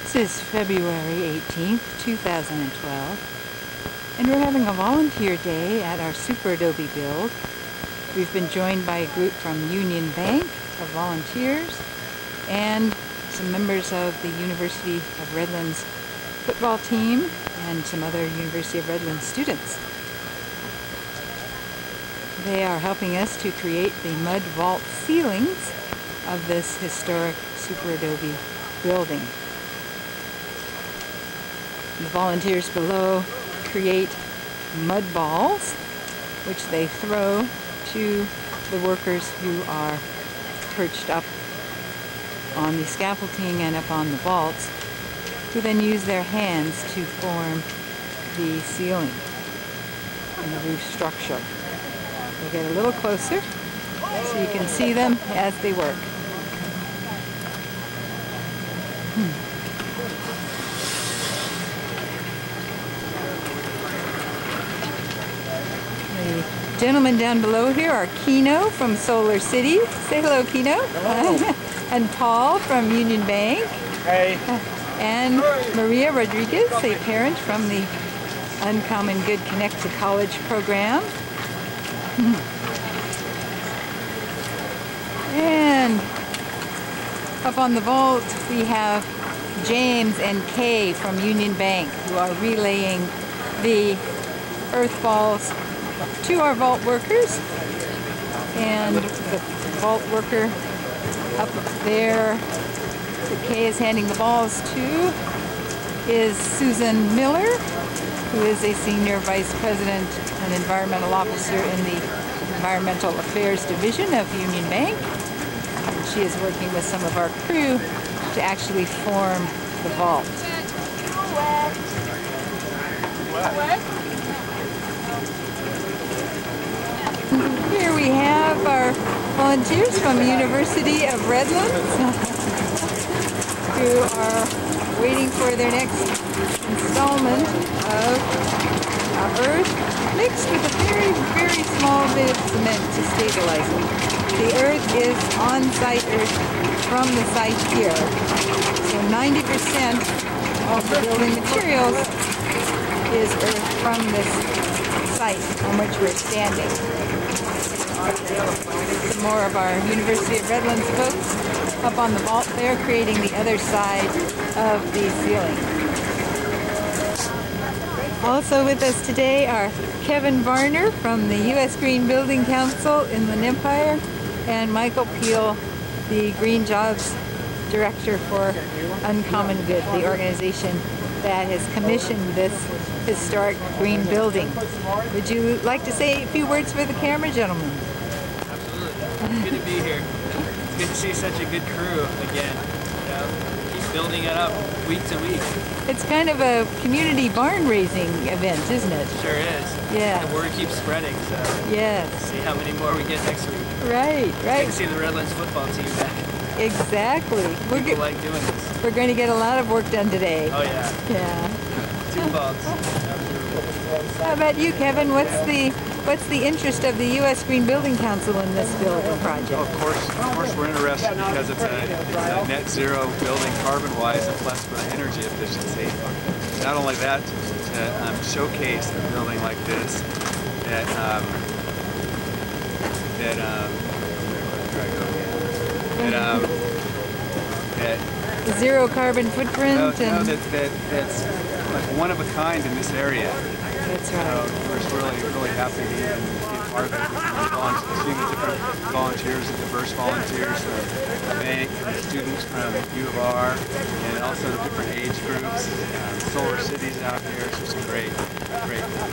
This is February 18th, 2012, and we're having a volunteer day at our Superadobe build. We've been joined by a group from Union Bank of volunteers and some members of the University of Redlands football team and some other University of Redlands students. They are helping us to create the mud vault ceilings of this historic Superadobe building. The volunteers below create mud balls, which they throw to the workers who are perched up on the scaffolding and up on the vaults, who then use their hands to form the ceiling and the roof structure. We'll get a little closer so you can see them as they work. The gentlemen down below here are Kino from Solar City. Say hello, Kino. Hello. And Paul from Union Bank. Hey. And Maria Rodriguez, a parent from the Uncommon Good Connect to College program. And up on the vault we have James and Kay from Union Bank, who are relaying the earth balls to our vault workers. And the vault worker up there that Kay is handing the balls to is Susan Miller, who is a Senior Vice President and Environmental Officer in the Environmental Affairs Division of Union Bank. And she is working with some of our crew to actually form the vault. Here we have our volunteers from the University of Redlands who are waiting for their next installment of earth mixed with a very, very small bit of cement to stabilize it. The earth is on-site earth from the site here. So 90% of the building materials is earth from this site on which we're standing. Some more of our University of Redlands folks up on the vault there, creating the other side of the ceiling. Also with us today are Kevin Varner from the U.S. Green Building Council in the Empire and Michael Peel, the Green Jobs Director for Uncommon Good, the organization that has commissioned this historic green building. Would you like to say a few words for the camera, gentlemen? Absolutely. It's good to be here. It's good to see such a good crew again. You know, keep building it up week to week. It's kind of a community barn raising event, isn't it? Sure is. Yeah. The word keeps spreading, so yes. See how many more we get next week. Right, right. Good to see the Redlands football team back. Exactly. People like doing this. We're going to get a lot of work done today. Oh yeah. Yeah. Two faults. How about you, Kevin? What's the interest of the U.S. Green Building Council in this building project? Well, of course we're interested because it's a net zero building carbon-wise and plus for the energy efficiency. Not only that, to showcase a building like this that zero carbon footprint. That's like one of a kind in this area. That's right. We're really happy to be part of it. Seeing the different volunteers, the diverse volunteers from the bank, students from U of R, and also the different age groups. Solar City's out here. It's just a great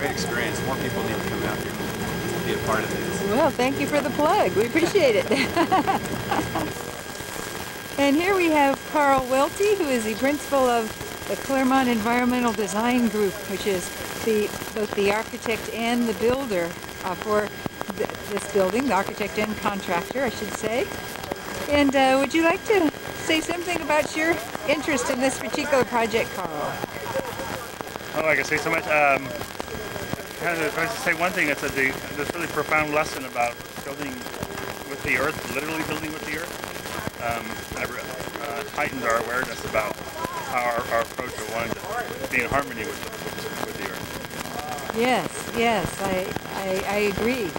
experience. More people need to come out here and be a part of this. Well, thank you for the plug. We appreciate it. And here we have Carl Welty, who is the principal of the Claremont Environmental Design Group, which is both the architect and the builder for this building, the architect and contractor, I should say. And would you like to say something about your interest in this particular project, Carl? Oh, I can say so much. Kind of, if I was to say one thing, it's this really profound lesson about building with the earth, literally building with the earth. Heightened our awareness about our approach of wanting to be in harmony with the earth. Yes, yes, I agree.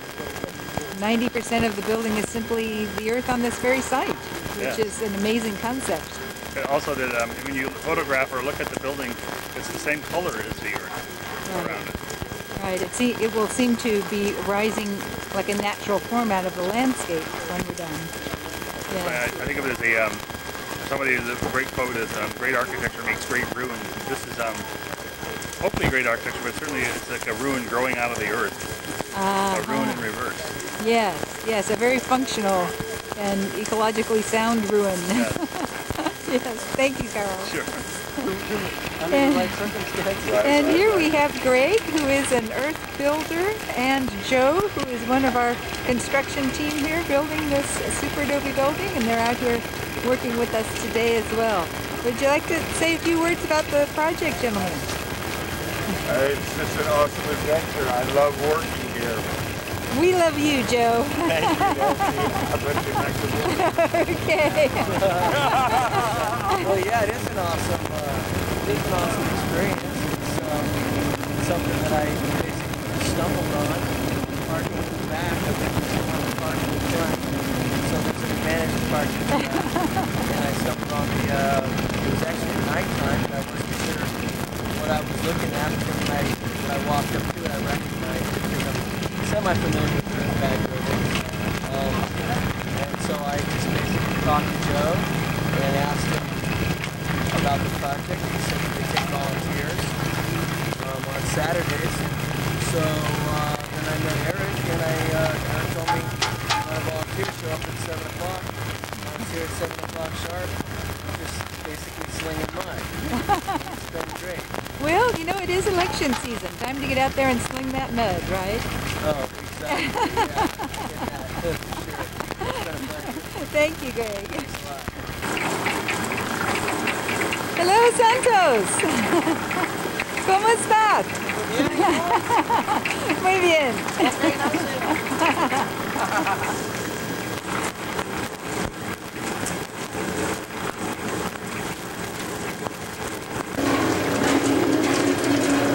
90% of the building is simply the earth on this very site, which is an amazing concept. And also that when you photograph or look at the building, it's the same color as the earth around it. Right, it will seem to be rising like a natural form out of the landscape when we're done. I think of it as somebody, the great quote is, great architecture makes great ruins. This is hopefully great architecture, but certainly it's like a ruin growing out of the earth. A ruin in reverse. Yes, yes, a very functional and ecologically sound ruin. Yes, yes, thank you, Carl. sure. And here we have Greg, who is an earth builder, and Joe, who is one of our construction team here building this Superadobe building, and they're out here working with us today as well. Would you like to say a few words about the project, gentlemen? It's just an awesome adventure. I love working here. We love you, Joe. Thank you, Nancy. I'll let you next to me. Okay. Well, yeah, it is an awesome experience. It's something that I basically stumbled on, parking in the back. I've been on the parking in the front, so there's an advantage of parking in the back. And I stumbled on it was actually nighttime, and I wasn't sure what I was looking at, but when I walked up to it, I recognized it because I'm semi-familiar with earthbag buildings. And so I just basically talked to Joe and asked him about the project. He said that they take volunteers on Saturdays. So then I met Eric, and Eric told me volunteers show up at 7 o'clock. I was here at 7 o'clock sharp, just basically slinging mud. It's been great. Well, you know, it is election season. Time to get out there and sling that mud, right? Oh, exactly. Yeah, sure. It's been a pleasure. Thank you, Greg. Thanks a lot. Hello, Santos. ¿Cómo estás? Muy bien.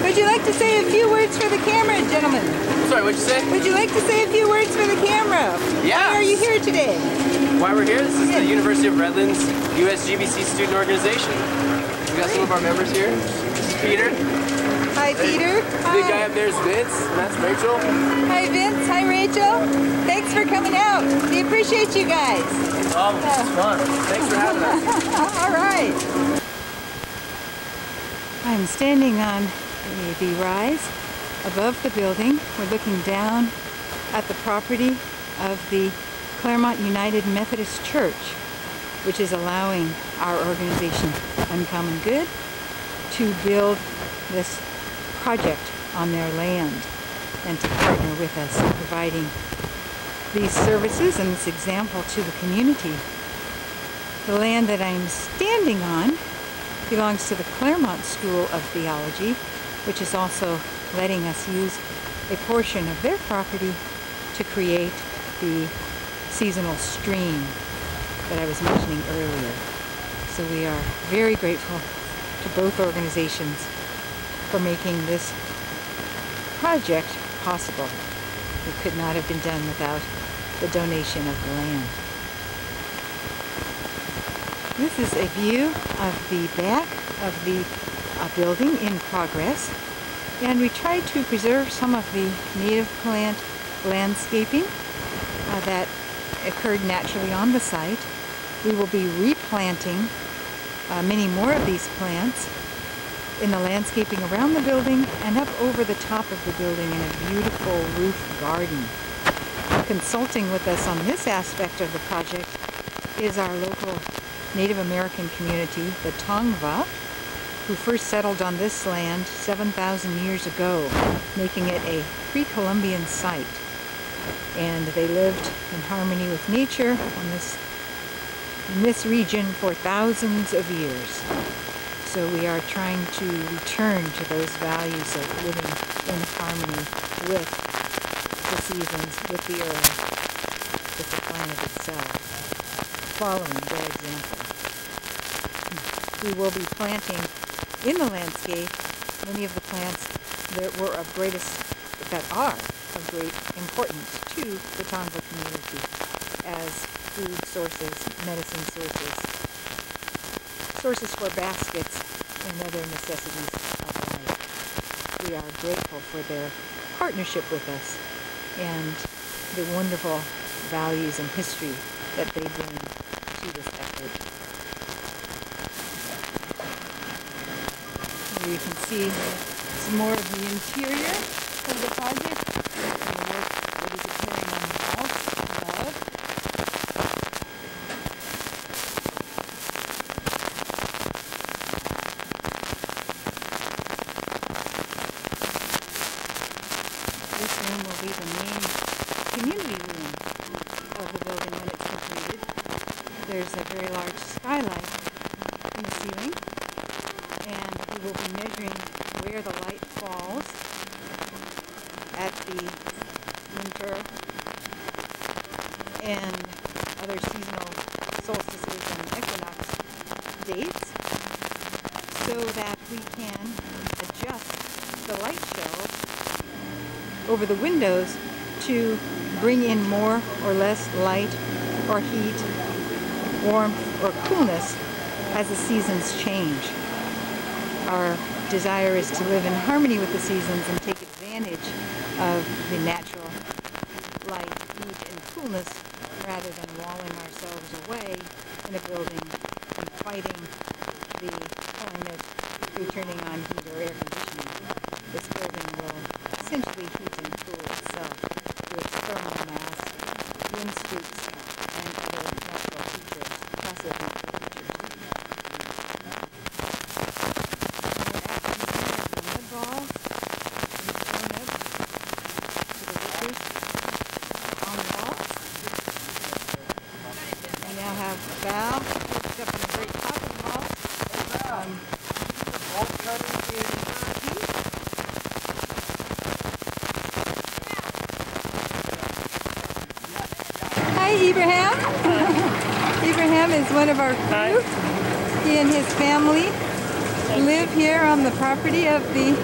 Would you like to say a few words for the camera, gentlemen? Sorry, what'd you say? Would you like to say a few words for the camera? Yeah. Why are you here today? Why we're here? This is the University of Redlands USGBC student organization. We got some of our members here. This is Peter. Hi, Peter. The big guy up there is Vince, and that's Rachel. Hi, Vince. Hi, Rachel. Thanks for coming out. We appreciate you guys. No problem. This is fun. Thanks for having us. All right. I'm standing on the rise above the building. We're looking down at the property of the Claremont United Methodist Church, which is allowing our organization Uncommon Good to build this project on their land and to partner with us in providing these services and this example to the community. The land that I'm standing on belongs to the Claremont School of Theology, which is also letting us use a portion of their property to create the seasonal stream that I was mentioning earlier. So we are very grateful to both organizations for making this project possible. It could not have been done without the donation of the land. This is a view of the back of the building in progress, and we tried to preserve some of the native plant landscaping that occurred naturally on the site. We will be replanting many more of these plants in the landscaping around the building and up over the top of the building in a beautiful roof garden. Consulting with us on this aspect of the project is our local Native American community, the Tongva, who first settled on this land 7,000 years ago, making it a pre-Columbian site. And they lived in harmony with nature in this region for thousands of years. So we are trying to return to those values of living in harmony with the seasons, with the earth, with the planet itself, following their example. we will be planting in the landscape many of the plants that were of that are of great importance to the Tongva community as food sources, medicine sources, sources for baskets and other necessities of life. We are grateful for their partnership with us and the wonderful values and history that they bring to this effort. Here you can see some more of the interior of the project and the work that is occurring on the walls above. This room will be the main community room of the building when it's completed. There's a very large skylight in the ceiling, and we will be measuring where the light falls at the winter and other seasonal solstices and equinox dates so that we can adjust the light shelves over the windows to bring in more or less light or heat, warmth or coolness as the seasons change. Our desire is to live in harmony with the seasons and take advantage of the natural light, heat, and coolness rather than walling ourselves away in a building and fighting the climate through turning on heat or air conditioning. This building will essentially heat and cool itself with thermal mass, wind streaks, and other natural features, passive natural features. Val picked up in a great pocket ball bolt cutters here in the Hi, Ibrahim. Ibrahim is one of our crew. He and his family live here on the property of the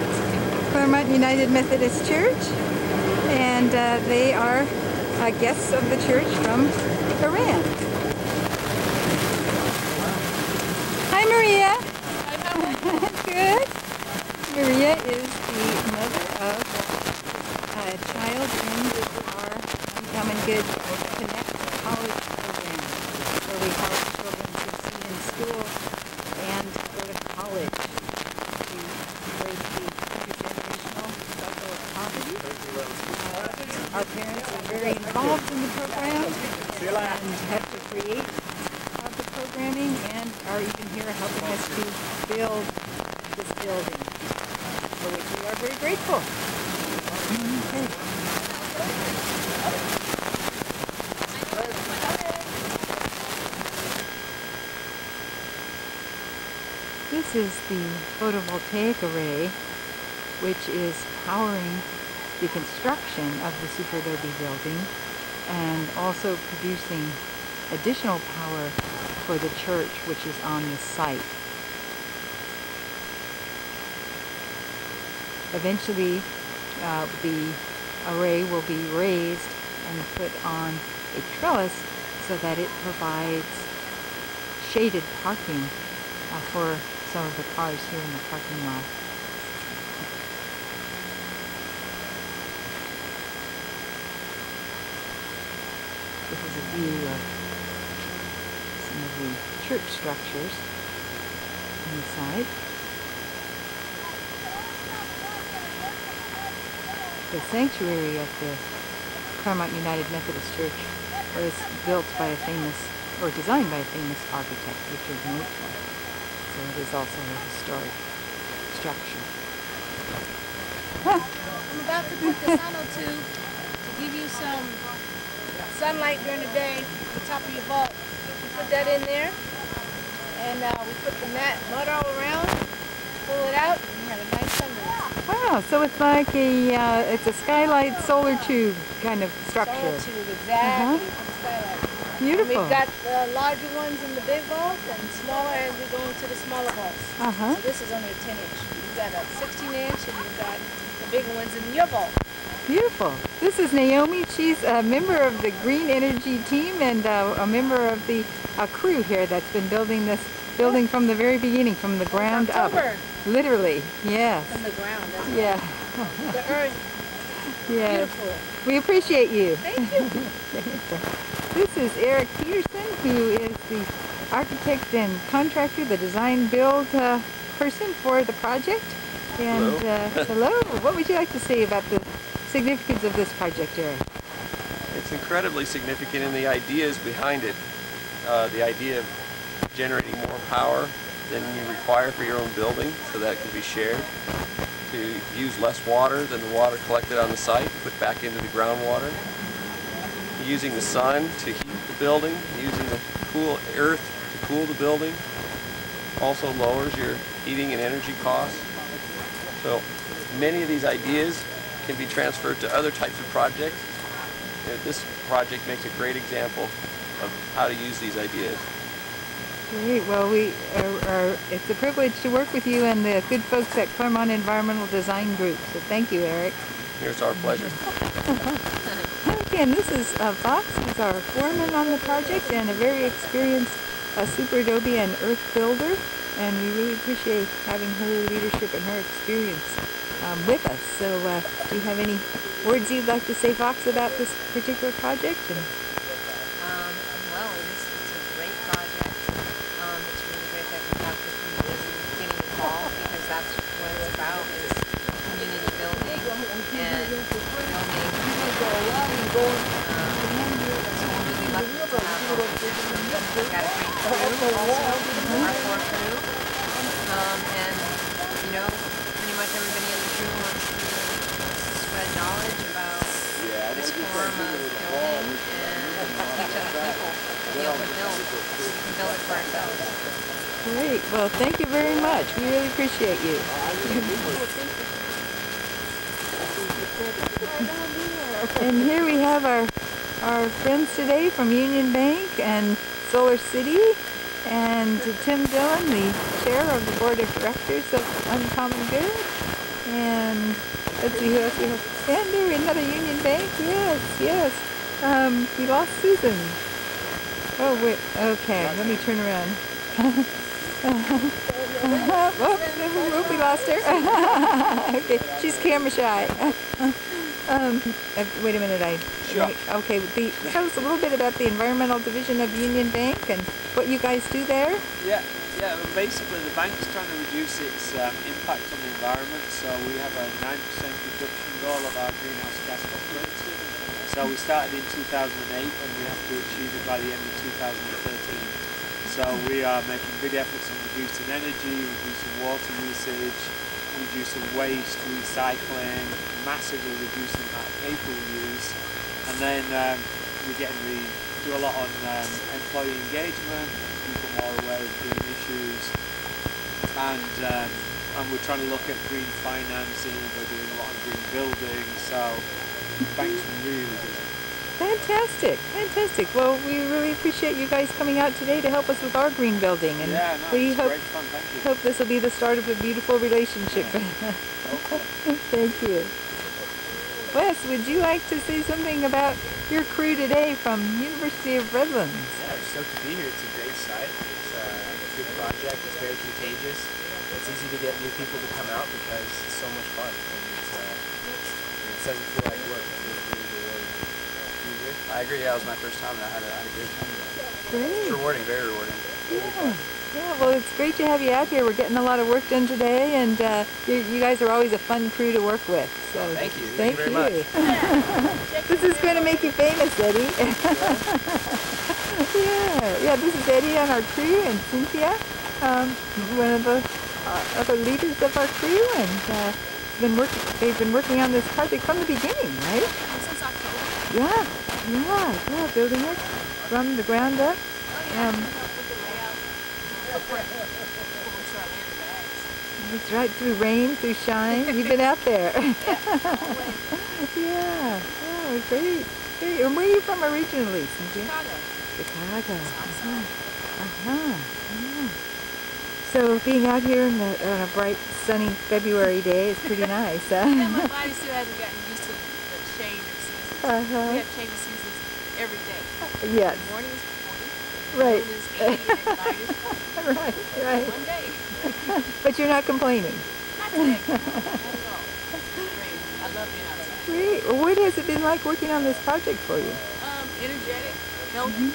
Claremont United Methodist Church, and they are guests of the church from Iran. Hi, Maria. Good. Maria is the mother of a child in our Uncommon Good Connect College program, where we help children succeed in school and go to college to break the intergenerational cycle of poverty. Our parents are very involved in the program and help to create the programming and are even here helping us to build this building, for which we are very grateful. Okay. This is the photovoltaic array, which is powering the construction of the Superadobe building and also producing additional power for the church, which is on the site. Eventually, the array will be raised and put on a trellis so that it provides shaded parking for some of the cars here in the parking lot. This is a view of some of the church structures inside. The sanctuary of the Claremont United Methodist Church was built by a famous, or designed by a famous architect, Richard Noitra. So it is also a historic structure. I'm about to put the sonotube to give you some sunlight during the day at the top of your vault. We put that in there, and we put the mud all around, pull it out, and you have a nice sunroof. Wow, so it's like it's a skylight solar tube kind of structure. Solar tube, exactly, for the skylight. Beautiful. We've got the larger ones in the big vault and smaller as we go into the smaller vaults. Uh-huh. So this is only a 10-inch. You've got a 16-inch and you've got the bigger ones in your vault. Beautiful. This is Naomi. She's a member of the Green Energy team and a member of the crew here that's been building this building from the very beginning, from the ground up. Literally, yes. From the ground. That's Yeah. the earth. Yes. Beautiful. We appreciate you. Thank you. This is Eric Peterson, who is the architect and contractor, the design build person for the project. And hello. What would you like to say about the significance of this project, Eric? It's incredibly significant in the ideas behind it. The idea of generating more power than you require for your own building, so that it can be shared. To use less water than the water collected on the site, put back into the groundwater. Using the sun to heat the building, using the cool earth to cool the building. Also lowers your heating and energy costs. So many of these ideas can be transferred to other types of projects. This project makes a great example of how to use these ideas. Great. Well, it's a privilege to work with you and the good folks at Claremont Environmental Design Group. So thank you, Eric. It's our pleasure. Okay, and this is Fox, who's our foreman on the project and a very experienced Superadobe and earth builder. And we really appreciate having her leadership and her experience with us. So do you have any words you'd like to say, Fox, about this particular project? Well, it's a great project. It's really great that we have the community getting involved, because that's what it's about, is community building and building people. So we're really lucky to have both systems. We've got a great crew also, our core crew. And, you know, pretty much everybody in the crew wants to spread knowledge about this form of building and teach other people to be able to build, so we can build it for ourselves. Great. Well, thank you very much. We really appreciate you. And here we have our friends today from Union Bank and Solar City, and Tim Dillon, the chair of the board of directors of Uncommon Good. And let's see who else we have. And there, another Union Bank. Yes, yes. We lost Susan. Oh wait. Okay, let me turn around. We lost her. Okay, she's camera shy. Wait a minute, Sure. Okay, tell us a little bit about the environmental division of Union Bank and what you guys do there. Yeah. Well, basically the bank's trying to reduce its impact on the environment, so we have a 9% reduction goal of our greenhouse gas footprint. So we started in 2008 and we have to achieve it by the end of 2013. So we are making big efforts on reducing energy, reducing water usage, reducing waste, recycling, massively reducing the amount of paper we use, and then we do a lot on employee engagement, people more aware of green issues, and we're trying to look at green financing. We're doing a lot of green building, so the bank's really busy. Fantastic, fantastic. Well, we really appreciate you guys coming out today to help us with our green building, and yeah, no, we it's great fun. Thank you. hope this will be the start of a beautiful relationship. Thank you. Wes, would you like to say something about your crew today from University of Redlands? Yeah, we're stoked to be here. It's a great site. It's a good project. It's very contagious. It's easy to get new people to come out because it's so much fun. And it doesn't feel like work. It feels really rewarding. I agree. Yeah, it was my first time, and I had a great time. Great. It's rewarding, very rewarding. Yeah. Yeah, well, it's great to have you out here. We're getting a lot of work done today, and you guys are always a fun crew to work with. So thank you. Thank you very much. This is going to make you famous, Eddie. Yeah. This is Eddie on our crew, and Cynthia, one of the other leaders of our crew, and they've been working on this project from the beginning, right? Since October. Yeah, building it from the ground up. It's right, through rain, through shine. You've been out there. Yeah, great. And where are you from originally, Cynthia? Chicago. Chicago. Yeah. So being out here on a bright, sunny February day is pretty nice, huh? Yeah, my body still hasn't gotten used to the change of seasons. We have change of seasons every day. Yes. The morning is 40. Right. Noon is 80 and at night is 40. Right. One day. But you're not complaining. Not today. Not at all. Great. I love being outside. Great. Well, what has it been like working on this project for you? Energetic, healthy.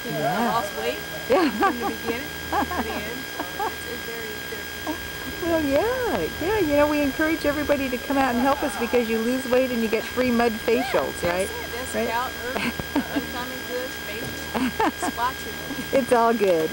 Yeah. I lost weight Yeah. from the beginning to the end. So it's very therapeutic. Well, yeah. You know, we encourage everybody to come out and help us because you lose weight and you get free mud facials, right? That's Right? Cal Earth, uncommon goods, facials, spots. It's all good.